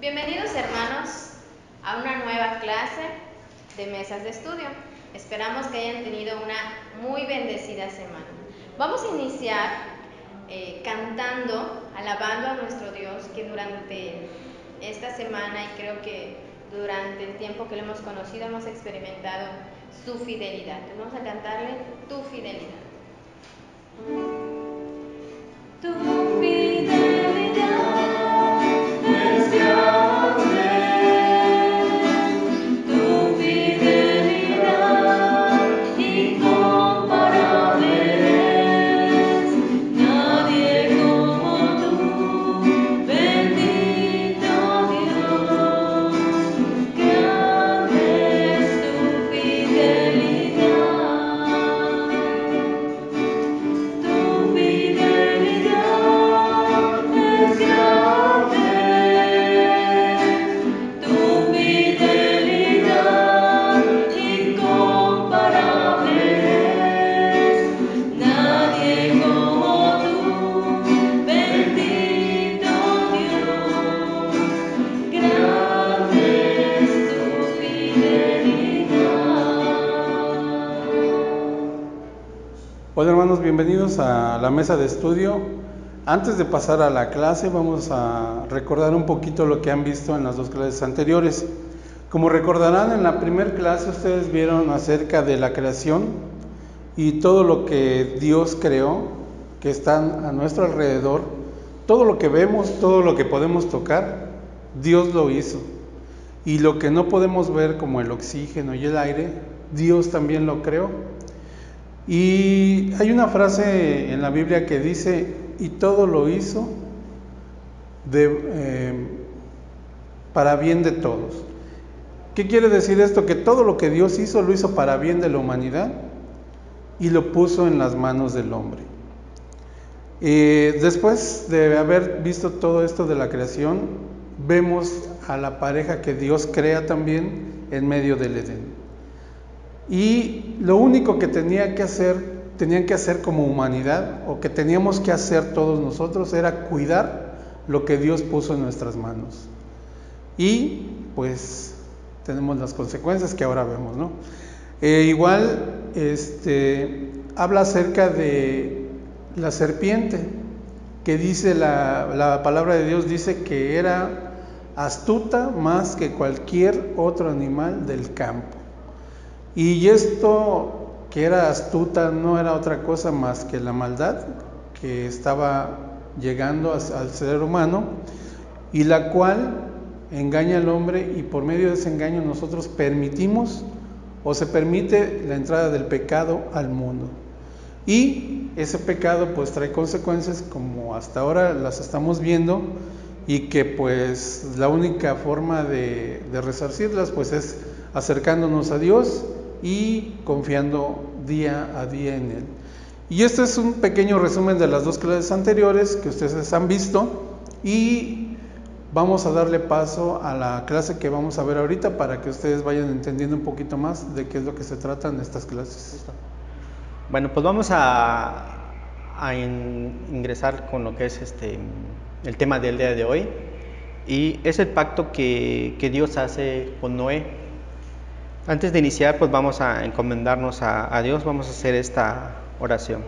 Bienvenidos hermanos a una nueva clase de mesas de estudio. Esperamos que hayan tenido una muy bendecida semana. Vamos a iniciar cantando, alabando a nuestro Dios, que durante esta semana y creo que durante el tiempo que lo hemos conocido hemos experimentado su fidelidad. Entonces vamos a cantarle tu fidelidad. Tu fidelidad es grande, tu fidelidad incomparable es, nadie como tú, bendito Dios, grande es tu fidelidad. Tu fidelidad es grande, tu fidelidad incomparable es, nadie como tú, bendito Dios, grande es tu fidelidad. Hola hermanos, bienvenidos a la mesa de estudio. Antes de pasar a la clase vamos a recordar un poquito lo que han visto en las dos clases anteriores. Como recordarán, en la primera clase ustedes vieron acerca de la creación y todo lo que Dios creó, que está a nuestro alrededor. Todo lo que vemos, todo lo que podemos tocar, Dios lo hizo. Y lo que no podemos ver, como el oxígeno y el aire, Dios también lo creó. Y hay una frase en la Biblia que dice, y todo lo hizo para bien de todos. ¿Qué quiere decir esto? Que todo lo que Dios hizo, lo hizo para bien de la humanidad y lo puso en las manos del hombre. Después de haber visto todo esto de la creación, vemos a la pareja que Dios crea también en medio del Edén. Y lo único que tenían que hacer como humanidad, o que teníamos que hacer todos nosotros, era cuidar lo que Dios puso en nuestras manos. Y pues tenemos las consecuencias que ahora vemos, ¿no? Habla acerca de la serpiente, que dice la palabra de Dios, dice que era astuta más que cualquier otro animal del campo. Y esto, que era astuta, no era otra cosa más que la maldad que estaba llegando al ser humano, y la cual engaña al hombre, y por medio de ese engaño nosotros permitimos o se permite la entrada del pecado al mundo. Y ese pecado pues trae consecuencias como hasta ahora las estamos viendo, y que pues la única forma de resarcirlas pues es acercándonos a Dios y confiando día a día en Él. Y este es un pequeño resumen de las dos clases anteriores que ustedes han visto, y vamos a darle paso a la clase que vamos a ver ahorita para que ustedes vayan entendiendo un poquito más de qué es lo que se trata en estas clases. Bueno, pues vamos a ingresar con lo que es el tema del día de hoy, y es el pacto que Dios hace con Noé. Antes de iniciar, pues vamos a encomendarnos a Dios, vamos a hacer esta oración.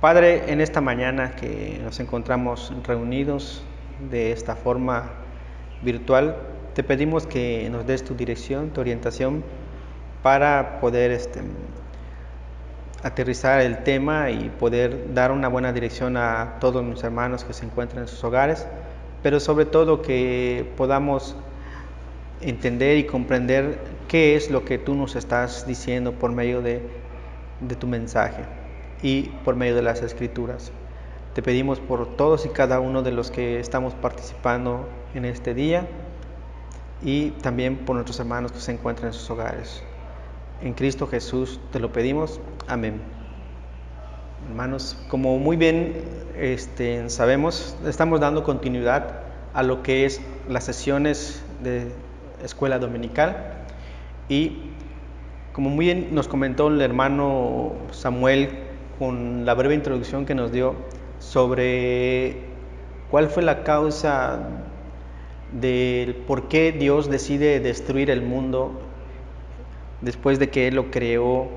Padre, en esta mañana que nos encontramos reunidos de esta forma virtual, te pedimos que nos des tu dirección, tu orientación, para poder aterrizar el tema y poder dar una buena dirección a todos mis hermanos que se encuentran en sus hogares, pero sobre todo que podamos entender y comprender qué es lo que tú nos estás diciendo por medio de tu mensaje y por medio de las escrituras. Te pedimos por todos y cada uno de los que estamos participando en este día, y también por nuestros hermanos que se encuentran en sus hogares. En Cristo Jesús te lo pedimos. Amén. Hermanos, como muy bien sabemos, estamos dando continuidad a lo que es las sesiones de escuela dominical, y como muy bien nos comentó el hermano Samuel con la breve introducción que nos dio sobre cuál fue la causa del por qué Dios decide destruir el mundo después de que Él lo creó.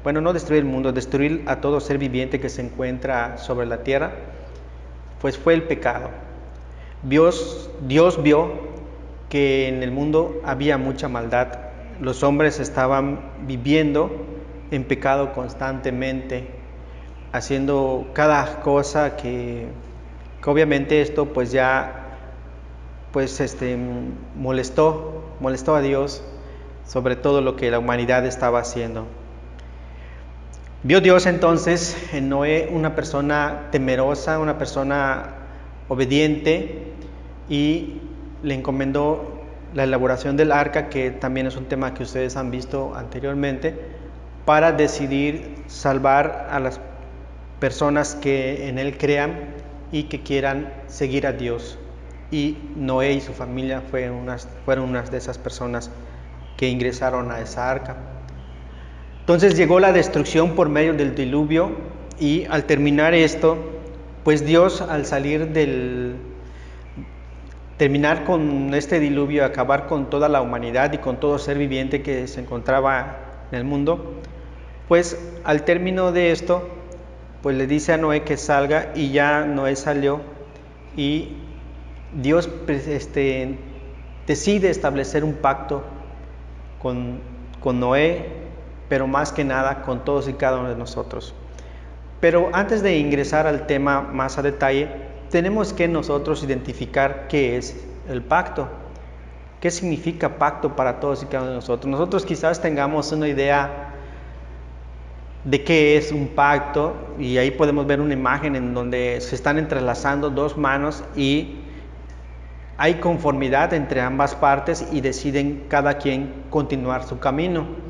Bueno, no destruir el mundo, destruir a todo ser viviente que se encuentra sobre la tierra, pues fue el pecado. Dios vio que en el mundo había mucha maldad. Los hombres estaban viviendo en pecado constantemente, haciendo cada cosa que obviamente esto pues ya molestó a Dios sobre todo lo que la humanidad estaba haciendo. Vio Dios entonces en Noé una persona temerosa, una persona obediente, y le encomendó la elaboración del arca, que también es un tema que ustedes han visto anteriormente, para decidir salvar a las personas que en él crean y que quieran seguir a Dios. Y Noé y su familia fueron unas de esas personas que ingresaron a esa arca. Entonces llegó la destrucción por medio del diluvio, y al terminar esto, pues Dios, al terminar con este diluvio, acabar con toda la humanidad y con todo ser viviente que se encontraba en el mundo, pues al término de esto, pues le dice a Noé que salga, y ya Noé salió, y Dios decide establecer un pacto con Noé, pero más que nada con todos y cada uno de nosotros. Pero antes de ingresar al tema más a detalle, tenemos que nosotros identificar qué es el pacto. ¿Qué significa pacto para todos y cada uno de nosotros? Nosotros quizás tengamos una idea de qué es un pacto, y ahí podemos ver una imagen en donde se están entrelazando dos manos y hay conformidad entre ambas partes y deciden cada quien continuar su camino.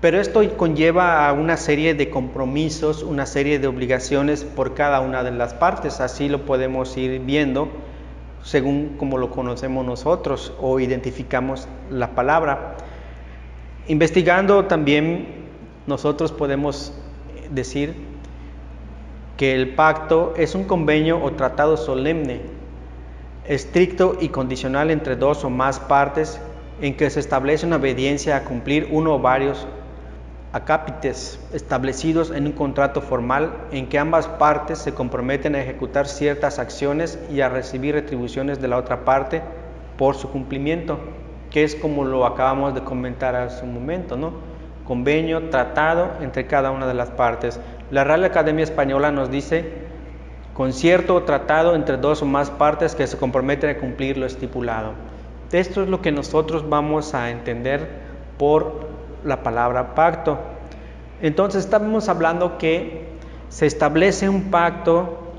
Pero esto conlleva a una serie de compromisos, una serie de obligaciones por cada una de las partes. Así lo podemos ir viendo según como lo conocemos nosotros o identificamos la palabra. Investigando también, nosotros podemos decir que el pacto es un convenio o tratado solemne, estricto y condicional entre dos o más partes, en que se establece una obediencia a cumplir uno o varios acápites establecidos en un contrato formal, en que ambas partes se comprometen a ejecutar ciertas acciones y a recibir retribuciones de la otra parte por su cumplimiento, que es como lo acabamos de comentar hace un momento, ¿no? Convenio, tratado entre cada una de las partes. La Real Academia Española nos dice: concierto o tratado entre dos o más partes que se comprometen a cumplir lo estipulado. Esto es lo que nosotros vamos a entender por la palabra pacto. Entonces estamos hablando que se establece un pacto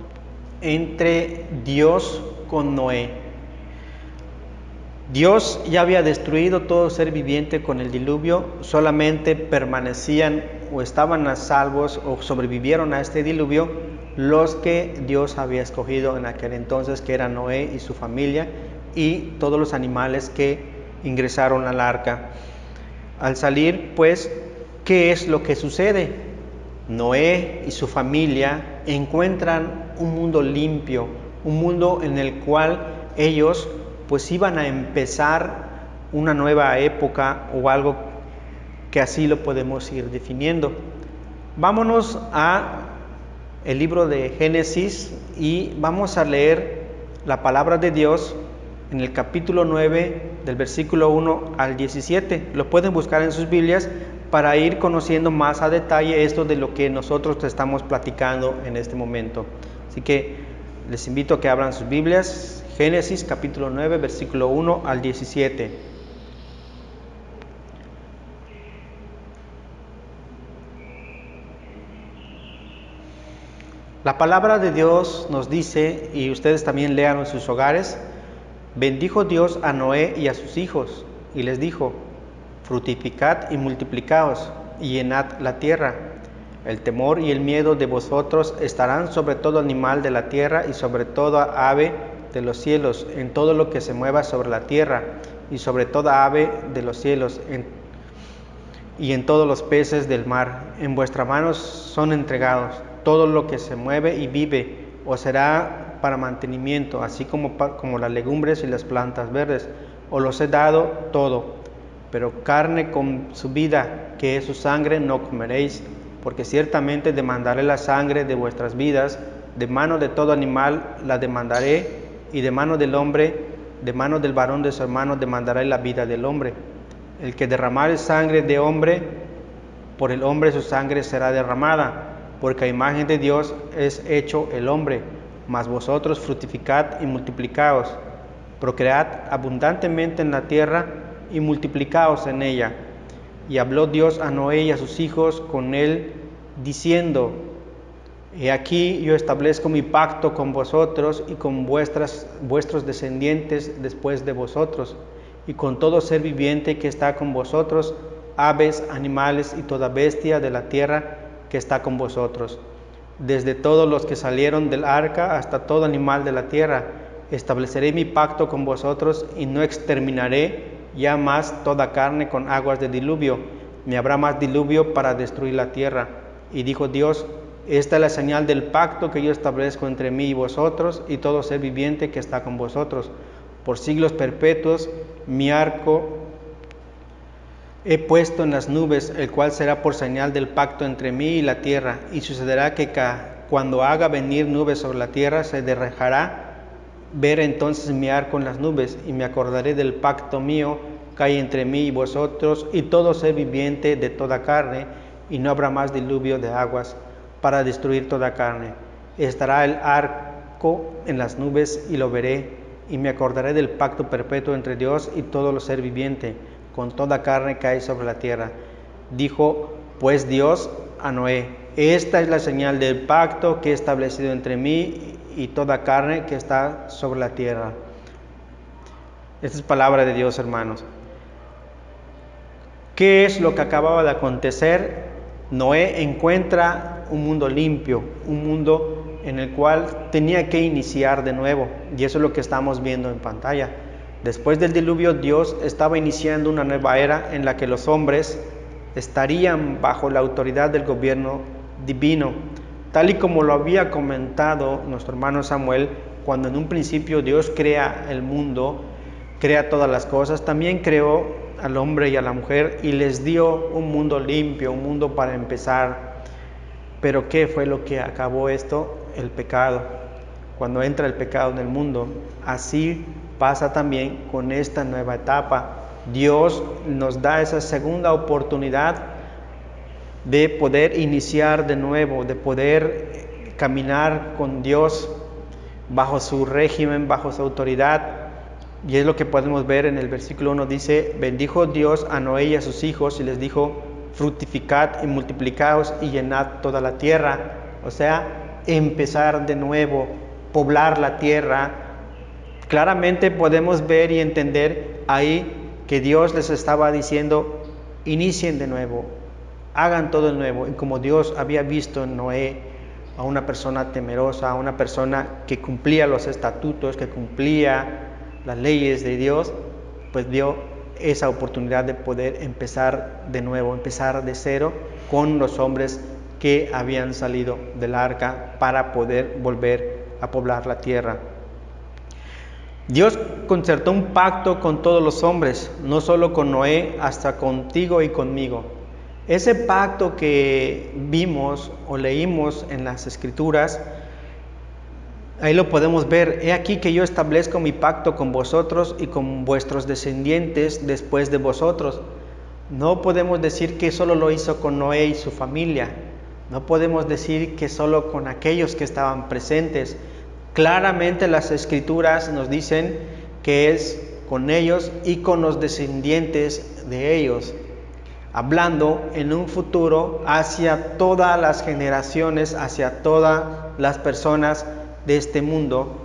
entre Dios con Noé. Dios ya había destruido todo ser viviente con el diluvio, solamente permanecían o estaban a salvos o sobrevivieron a este diluvio los que Dios había escogido en aquel entonces, que eran Noé y su familia y todos los animales que ingresaron al arca. Al salir, pues, ¿qué es lo que sucede? Noé y su familia encuentran un mundo limpio, un mundo en el cual ellos pues iban a empezar una nueva época o algo que así lo podemos ir definiendo. Vámonos a el libro de Génesis y vamos a leer la palabra de Dios en el capítulo 9 del versículo 1 al 17. Lo pueden buscar en sus Biblias para ir conociendo más a detalle esto de lo que nosotros te estamos platicando en este momento. Así que les invito a que abran sus Biblias. Génesis capítulo 9, versículo 1 al 17. La palabra de Dios nos dice, y ustedes también lean en sus hogares: bendijo Dios a Noé y a sus hijos, y les dijo: fructificad y multiplicaos, y llenad la tierra. El temor y el miedo de vosotros estarán sobre todo animal de la tierra y sobre toda ave de los cielos, en todo lo que se mueva sobre la tierra, y sobre toda ave de los cielos, y en todos los peces del mar. En vuestras manos son entregados todo lo que se mueve y vive. Os será para mantenimiento, así como las legumbres y las plantas verdes. Os los he dado todo, pero carne con su vida, que es su sangre, no comeréis, porque ciertamente demandaré la sangre de vuestras vidas, de mano de todo animal la demandaré, y de mano del hombre, de mano del varón de su hermano demandaré la vida del hombre. El que derramare sangre de hombre, por el hombre su sangre será derramada, porque a imagen de Dios es hecho el hombre. Mas vosotros fructificad y multiplicaos, procread abundantemente en la tierra y multiplicaos en ella. Y habló Dios a Noé y a sus hijos con él, diciendo: He aquí yo establezco mi pacto con vosotros y con vuestros descendientes después de vosotros, y con todo ser viviente que está con vosotros, aves, animales y toda bestia de la tierra que está con vosotros, desde todos los que salieron del arca hasta todo animal de la tierra. Estableceré mi pacto con vosotros y no exterminaré ya más toda carne con aguas de diluvio, ni habrá más diluvio para destruir la tierra. Y dijo Dios: Esta es la señal del pacto que yo establezco entre mí y vosotros y todo ser viviente que está con vosotros. Por siglos perpetuos mi arco he puesto en las nubes, el cual será por señal del pacto entre mí y la tierra. Y sucederá que cuando haga venir nubes sobre la tierra, se dejará ver entonces mi arco en las nubes, y me acordaré del pacto mío que hay entre mí y vosotros y todo ser viviente de toda carne, y no habrá más diluvio de aguas para destruir toda carne. Estará el arco en las nubes y lo veré, y me acordaré del pacto perpetuo entre Dios y todo lo ser viviente, con toda carne que hay sobre la tierra. Dijo pues Dios a Noé: Esta es la señal del pacto que he establecido entre mí y toda carne que está sobre la tierra. Esta es palabra de Dios, hermanos. ¿Qué es lo que acababa de acontecer? Noé encuentra un mundo limpio, un mundo en el cual tenía que iniciar de nuevo, y eso es lo que estamos viendo en pantalla. Después del diluvio, Dios estaba iniciando una nueva era en la que los hombres estarían bajo la autoridad del gobierno divino, tal y como lo había comentado nuestro hermano Samuel. Cuando en un principio Dios crea el mundo, crea todas las cosas, también creó al hombre y a la mujer y les dio un mundo limpio, un mundo para empezar. Pero ¿qué fue lo que acabó esto? El pecado. Cuando entra el pecado en el mundo, así pasa también con esta nueva etapa. Dios nos da esa segunda oportunidad de poder iniciar de nuevo, de poder caminar con Dios bajo su régimen, bajo su autoridad. Y es lo que podemos ver en el versículo 1, dice: bendijo Dios a Noé y a sus hijos y les dijo: fructificad y multiplicaos y llenad toda la tierra. O sea, empezar de nuevo, poblar la tierra. Claramente podemos ver y entender ahí que Dios les estaba diciendo: inicien de nuevo, hagan todo de nuevo. Y como Dios había visto en Noé a una persona temerosa, a una persona que cumplía los estatutos, que cumplía las leyes de Dios, pues dio esa oportunidad de poder empezar de nuevo, empezar de cero con los hombres que habían salido del arca para poder volver a poblar la tierra. Dios concertó un pacto con todos los hombres, no solo con Noé, hasta contigo y conmigo. Ese pacto que vimos o leímos en las Escrituras, ahí lo podemos ver: he aquí que yo establezco mi pacto con vosotros y con vuestros descendientes después de vosotros. No podemos decir que solo lo hizo con Noé y su familia. No podemos decir que solo con aquellos que estaban presentes. Claramente las Escrituras nos dicen que es con ellos y con los descendientes de ellos, hablando en un futuro hacia todas las generaciones, hacia todas las personas de este mundo,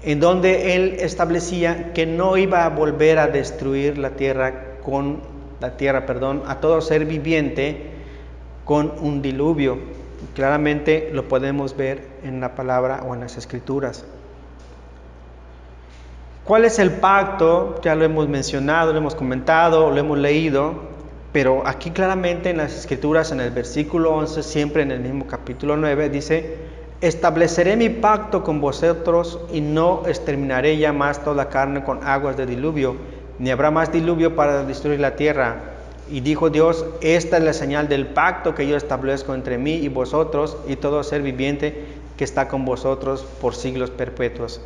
en donde Él establecía que no iba a volver a destruir la tierra a todo ser viviente con un diluvio. Claramente lo podemos ver en la palabra o en las Escrituras. ¿Cuál es el pacto? Ya lo hemos mencionado, lo hemos comentado, lo hemos leído, pero aquí claramente en las Escrituras, en el versículo 11, siempre en el mismo capítulo 9, dice: estableceré mi pacto con vosotros y no exterminaré ya más toda carne con aguas de diluvio, ni habrá más diluvio para destruir la tierra. Y dijo Dios, esta es la señal del pacto que yo establezco entre mí y vosotros y todo ser viviente que está con vosotros por siglos perpetuos.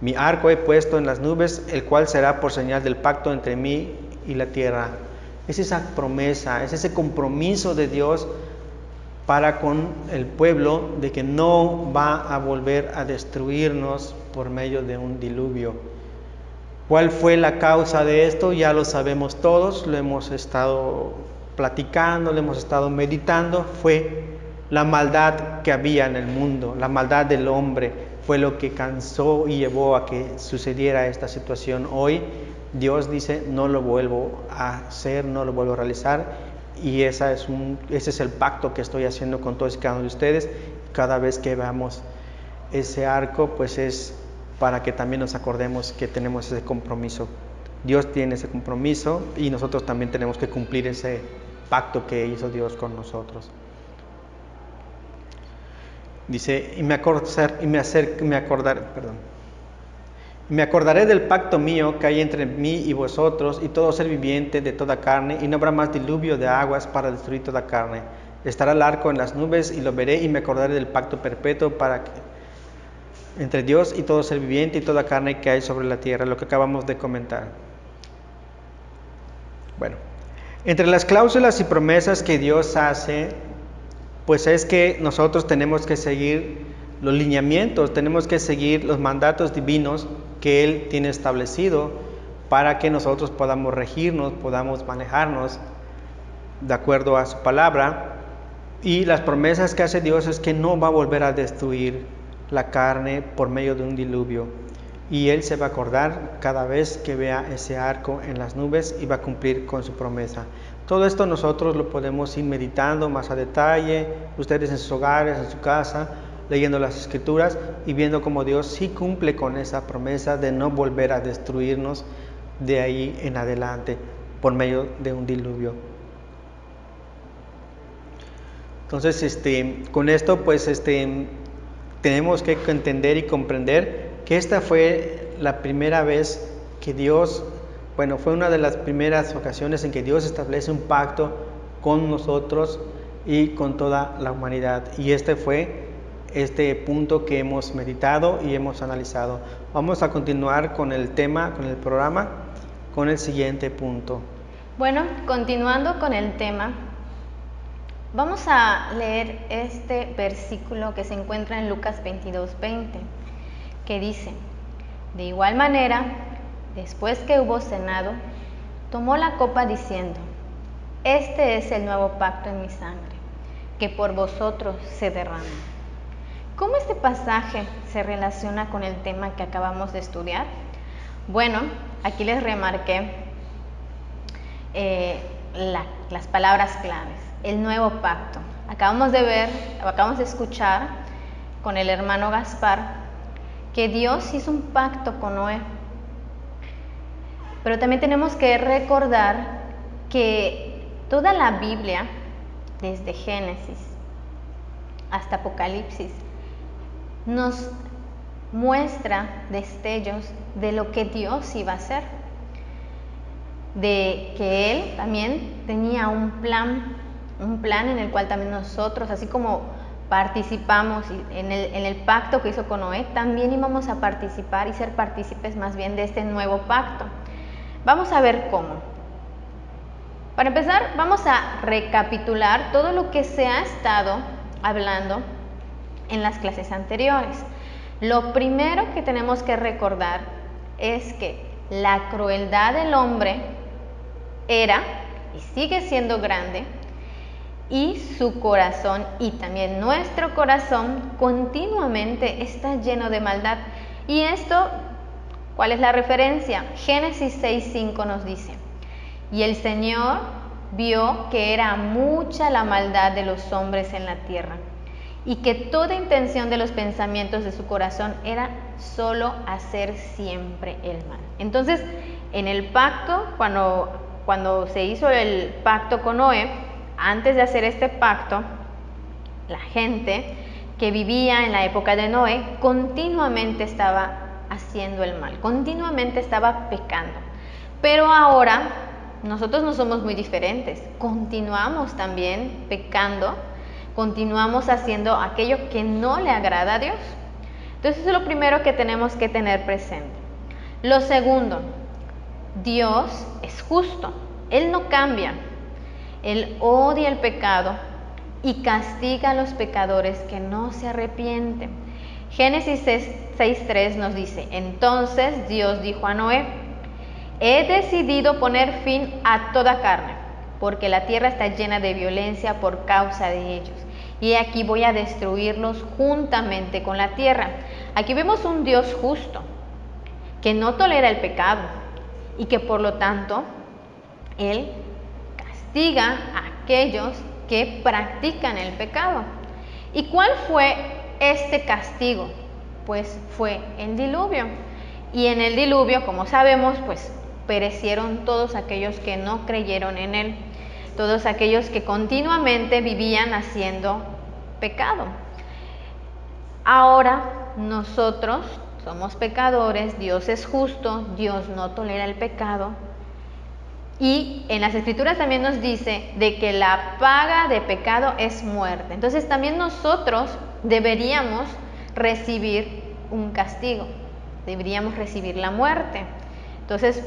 Mi arco he puesto en las nubes, el cual será por señal del pacto entre mí y la tierra. Es esa promesa, es ese compromiso de Dios para con el pueblo de que no va a volver a destruirnos por medio de un diluvio. ¿Cuál fue la causa de esto? Ya lo sabemos todos, lo hemos estado platicando, lo hemos estado meditando. Fue la maldad que había en el mundo, la maldad del hombre, fue lo que causó y llevó a que sucediera esta situación. Hoy Dios dice, no lo vuelvo a hacer, no lo vuelvo a realizar. Y ese es el pacto que estoy haciendo con todos y cada uno de ustedes. Cada vez que veamos ese arco, pues es para que también nos acordemos que tenemos ese compromiso. Dios tiene ese compromiso y nosotros también tenemos que cumplir ese pacto que hizo Dios con nosotros. Dice, me acordaré del pacto mío que hay entre mí y vosotros y todo ser viviente de toda carne, y no habrá más diluvio de aguas para destruir toda carne. Estará el arco en las nubes y lo veré, y me acordaré del pacto perpetuo entre Dios y todo ser viviente y toda carne que hay sobre la tierra, lo que acabamos de comentar. Bueno, entre las cláusulas y promesas que Dios hace, pues es que nosotros tenemos que seguir los lineamientos, tenemos que seguir los mandatos divinos que Él tiene establecido para que nosotros podamos regirnos, podamos manejarnos de acuerdo a su palabra. Y las promesas que hace Dios es que no va a volver a destruir la carne por medio de un diluvio. Y Él se va a acordar cada vez que vea ese arco en las nubes y va a cumplir con su promesa. Todo esto nosotros lo podemos ir meditando más a detalle, ustedes en sus hogares, en su casa, leyendo las Escrituras y viendo cómo Dios sí cumple con esa promesa de no volver a destruirnos de ahí en adelante por medio de un diluvio. Entonces, con esto, pues, tenemos que entender y comprender que esta fue la primera vez que Dios, fue una de las primeras ocasiones en que Dios establece un pacto con nosotros y con toda la humanidad. Y fue este punto que hemos meditado y hemos analizado. Vamos a continuar con el tema, con el programa, con el siguiente punto. Bueno, continuando con el tema, vamos a leer este versículo que se encuentra en Lucas 22:20, que dice: de igual manera, después que hubo cenado, tomó la copa diciendo: este es el nuevo pacto en mi sangre, que por vosotros se derrama. ¿Cómo este pasaje se relaciona con el tema que acabamos de estudiar? Bueno, aquí les remarqué las palabras claves. El nuevo pacto. Acabamos de escuchar con el hermano Gaspar que Dios hizo un pacto con Noé. Pero también tenemos que recordar que toda la Biblia, desde Génesis hasta Apocalipsis, nos muestra destellos de lo que Dios iba a hacer, de que Él también tenía un plan en el cual también nosotros, así como participamos en el pacto que hizo con Noé, también íbamos a participar y ser partícipes más bien de este nuevo pacto. Vamos a ver cómo. Para empezar, vamos a recapitular todo lo que se ha estado hablando en las clases anteriores. Lo primero que tenemos que recordar es que la crueldad del hombre era y sigue siendo grande, y su corazón y también nuestro corazón continuamente está lleno de maldad. Y esto, ¿cuál es la referencia? Génesis 6:5 nos dice: y el Señor vio que era mucha la maldad de los hombres en la tierra, y que toda intención de los pensamientos de su corazón era solo hacer siempre el mal. Entonces, en el pacto, cuando se hizo el pacto con Noé, antes de hacer este pacto, la gente que vivía en la época de Noé continuamente estaba haciendo el mal, continuamente estaba pecando. Pero ahora nosotros no somos muy diferentes, continuamos también pecando, continuamos haciendo aquello que no le agrada a Dios. Entonces eso es lo primero que tenemos que tener presente. Lo segundo, Dios es justo, Él no cambia, Él odia el pecado y castiga a los pecadores que no se arrepienten. Génesis 6:3 nos dice: entonces Dios dijo a Noé: he decidido poner fin a toda carne, porque la tierra está llena de violencia por causa de ellos. Y aquí voy a destruirlos juntamente con la tierra. Aquí vemos un Dios justo, que no tolera el pecado y que por lo tanto Él castiga a aquellos que practican el pecado. ¿Y cuál fue este castigo? Pues fue el diluvio. Y en el diluvio, como sabemos, pues perecieron todos aquellos que no creyeron en Él, todos aquellos que continuamente vivían haciendo pecado. Ahora nosotros somos pecadores, Dios es justo, Dios no tolera el pecado. Y en las Escrituras también nos dice de que la paga de pecado es muerte. Entonces también nosotros deberíamos recibir un castigo, deberíamos recibir la muerte. Entonces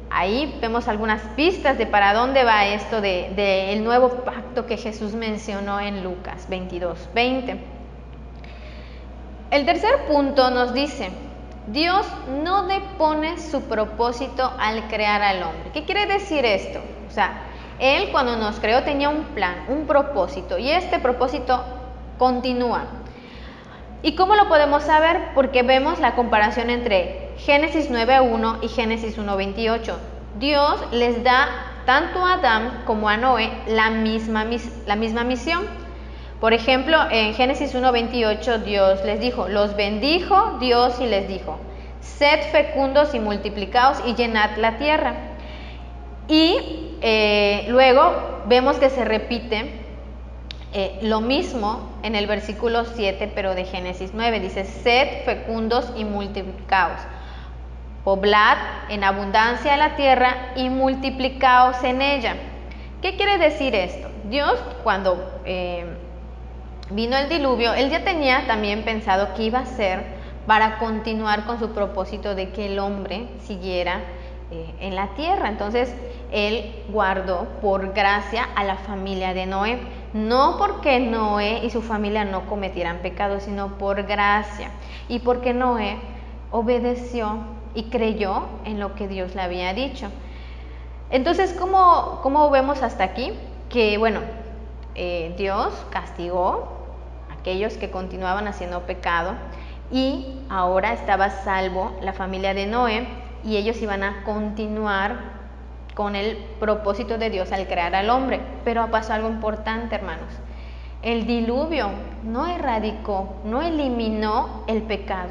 ahí vemos algunas pistas de para dónde va esto del nuevo pacto que Jesús mencionó en Lucas 22:20. El tercer punto nos dice: Dios no depone su propósito al crear al hombre. ¿Qué quiere decir esto? O sea, Él cuando nos creó tenía un plan, un propósito, y este propósito continúa. ¿Y cómo lo podemos saber? Porque vemos la comparación entre Génesis 9:1 y Génesis 1:28. Dios les da tanto a Adán como a Noé la misma misión. Por ejemplo, en Génesis 1:28 Dios les dijo, los bendijo Dios y les dijo: sed fecundos y multiplicaos y llenad la tierra. Y luego vemos que se repite lo mismo en el versículo 7, pero de Génesis 9, dice: sed fecundos y multiplicaos, poblad en abundancia la tierra y multiplicaos en ella. ¿Qué quiere decir esto? Dios, cuando vino el diluvio, Él ya tenía también pensado qué iba a hacer para continuar con su propósito de que el hombre siguiera en la tierra. Entonces Él guardó por gracia a la familia de Noé, no porque Noé y su familia no cometieran pecados, sino por gracia, y porque Noé obedeció y creyó en lo que Dios le había dicho. Entonces, ¿cómo vemos hasta aquí? Que bueno, Dios castigó a aquellos que continuaban haciendo pecado, y ahora estaba salvo la familia de Noé, y ellos iban a continuar con el propósito de Dios al crear al hombre. Pero pasó algo importante, hermanos. El diluvio no erradicó, no eliminó el pecado,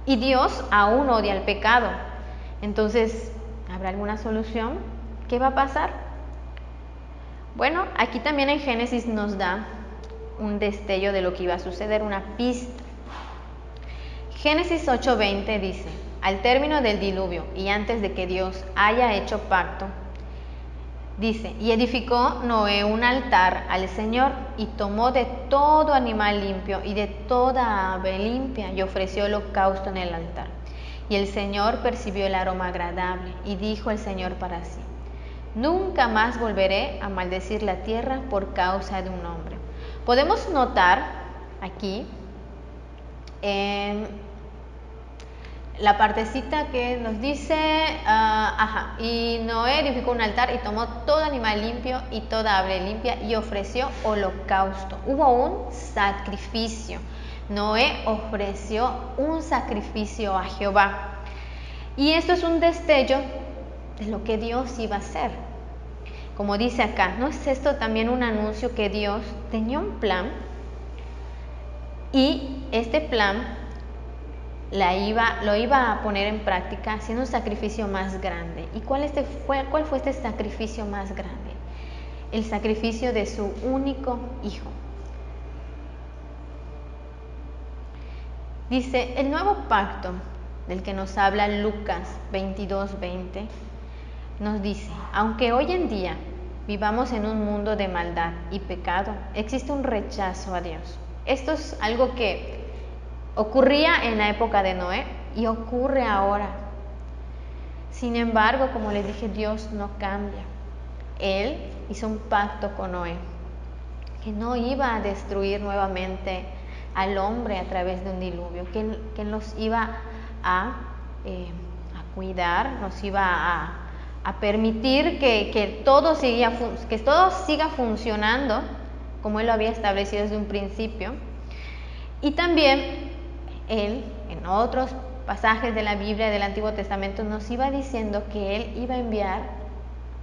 y Dios aún odia el pecado. Entonces, ¿habrá alguna solución? ¿Qué va a pasar? Bueno, aquí también en Génesis nos da un destello de lo que iba a suceder, una pista. Génesis 8:20 dice: al término del diluvio y antes de que Dios haya hecho pacto, dice: y edificó Noé un altar al Señor, y tomó de todo animal limpio y de toda ave limpia, y ofreció holocausto en el altar. Y el Señor percibió el aroma agradable, y dijo el Señor para sí: nunca más volveré a maldecir la tierra por causa de un hombre. Podemos notar aquí en la partecita que nos dice, y Noé edificó un altar y tomó todo animal limpio y toda ave limpia y ofreció holocausto. Hubo un sacrificio. Noé ofreció un sacrificio a Jehová. Y esto es un destello de lo que Dios iba a hacer. Como dice acá, ¿no es esto también un anuncio que Dios tenía un plan? Y este plan lo iba a poner en práctica haciendo un sacrificio más grande. ¿Y cuál fue este sacrificio más grande? El sacrificio de su único hijo. Dice, el nuevo pacto del que nos habla Lucas 22:20 nos dice, aunque hoy en día vivamos en un mundo de maldad y pecado, existe un rechazo a Dios. Esto es algo que ocurría en la época de Noé y ocurre ahora. Sin embargo, como les dije, Dios no cambia. Él hizo un pacto con Noé, que no iba a destruir nuevamente al hombre a través de un diluvio, que nos iba a cuidar, nos iba a permitir que todo siga funcionando como Él lo había establecido desde un principio. Y también Él, en otros pasajes de la Biblia del Antiguo Testamento, nos iba diciendo que Él iba a enviar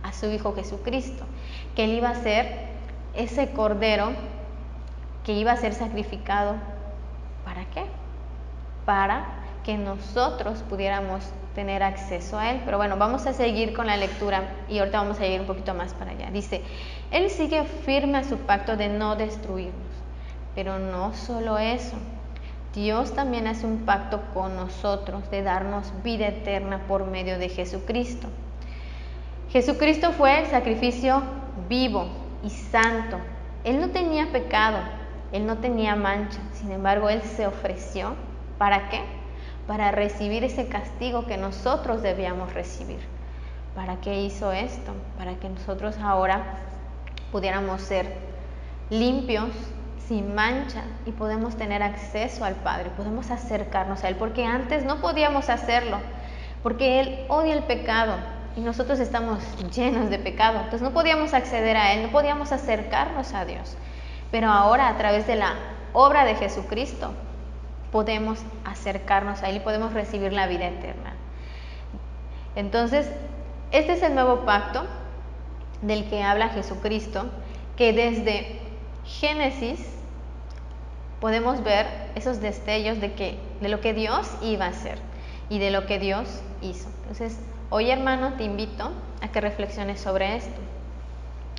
a su Hijo Jesucristo, que Él iba a ser ese Cordero que iba a ser sacrificado. ¿Para qué? Para que nosotros pudiéramos tener acceso a Él. Pero bueno, vamos a seguir con la lectura y ahorita vamos a ir un poquito más para allá. Dice, Él sigue firme a su pacto de no destruirnos. Pero no solo eso, Dios también hace un pacto con nosotros de darnos vida eterna por medio de Jesucristo. Jesucristo fue el sacrificio vivo y santo. Él no tenía pecado, Él no tenía mancha. Sin embargo, Él se ofreció. ¿Para qué? Para recibir ese castigo que nosotros debíamos recibir. ¿Para qué hizo esto? Para que nosotros ahora pudiéramos ser limpios, sin mancha, y podemos tener acceso al Padre, podemos acercarnos a Él, porque antes no podíamos hacerlo, porque Él odia el pecado y nosotros estamos llenos de pecado, entonces no podíamos acceder a Él, no podíamos acercarnos a Dios. Pero ahora, a través de la obra de Jesucristo, podemos acercarnos a Él y podemos recibir la vida eterna. Entonces, este es el nuevo pacto del que habla Jesucristo, que desde Génesis podemos ver esos destellos de lo que Dios iba a hacer y de lo que Dios hizo. Entonces, hoy, hermano, te invito a que reflexiones sobre esto.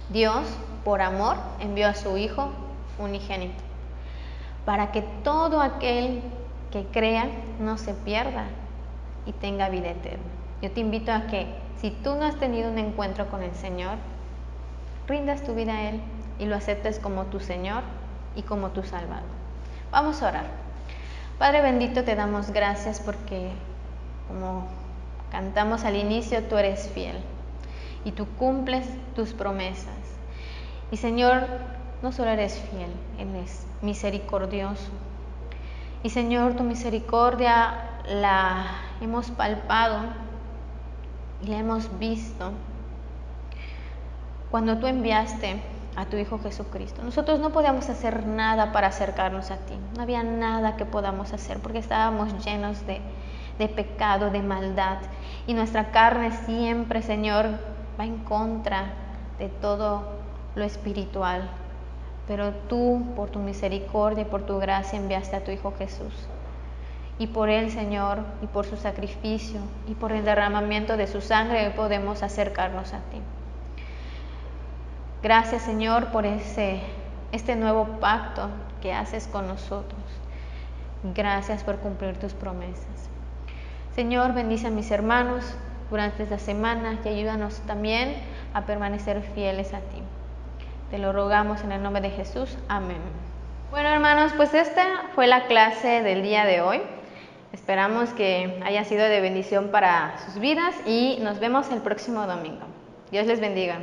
Dios, por amor, envió a su Hijo unigénito para que todo aquel que crea no se pierda y tenga vida eterna. Yo te invito a que, si tú no has tenido un encuentro con el Señor, rindas tu vida a Él y lo aceptes como tu Señor y como tu Salvador. Vamos a orar. Padre bendito, te damos gracias porque, como cantamos al inicio, tú eres fiel y tú cumples tus promesas. Y Señor, no solo eres fiel, eres misericordioso. Y Señor, tu misericordia la hemos palpado y la hemos visto cuando tú enviaste a tu Hijo Jesucristo. Nosotros no podíamos hacer nada para acercarnos a ti, no había nada que podamos hacer porque estábamos llenos de pecado, de maldad, y nuestra carne siempre, Señor, va en contra de todo lo espiritual. Pero tú, por tu misericordia y por tu gracia, enviaste a tu Hijo Jesús. Y por Él, Señor, y por su sacrificio, y por el derramamiento de su sangre, hoy podemos acercarnos a ti. Gracias, Señor, por este nuevo pacto que haces con nosotros. Gracias por cumplir tus promesas. Señor, bendice a mis hermanos durante esta semana y ayúdanos también a permanecer fieles a ti. Te lo rogamos en el nombre de Jesús. Amén. Bueno, hermanos, pues esta fue la clase del día de hoy. Esperamos que haya sido de bendición para sus vidas y nos vemos el próximo domingo. Dios les bendiga.